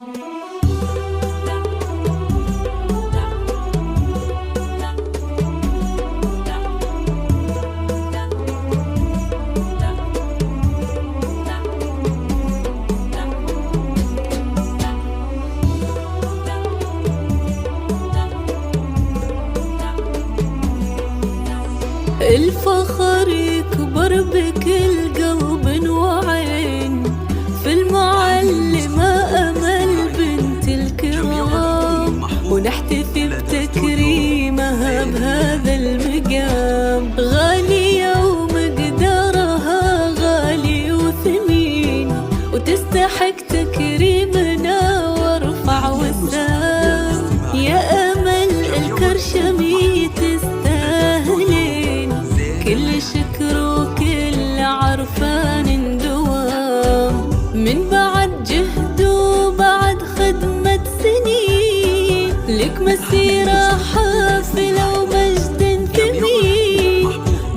الفخر يكبر بكل قلب وعين في المعلمة أمل بنت الكرام، ونحتفي بتكريمها بهذا المقام. غالية ومقدارها غالي وثمين، وتستحق تكريمنا وارفع وسام. يا أمل الكرشمي تستاهلين كل شكر وكل عرفان دوام، من بعد جهد وبعد خدمة سنين، لك مسيرة حافلة ومجد ثمين،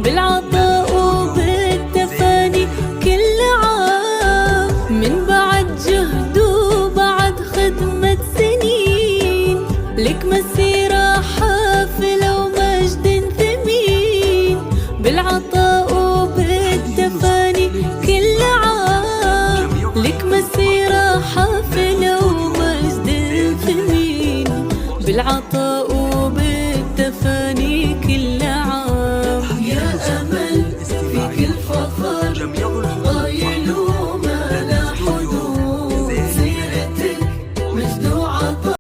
بالعطاء وبالتفاني كل عام. من بعد جهد وبعد خدمة سنين، لك مسيرة حافلة ومجد ثمين، بالعطاء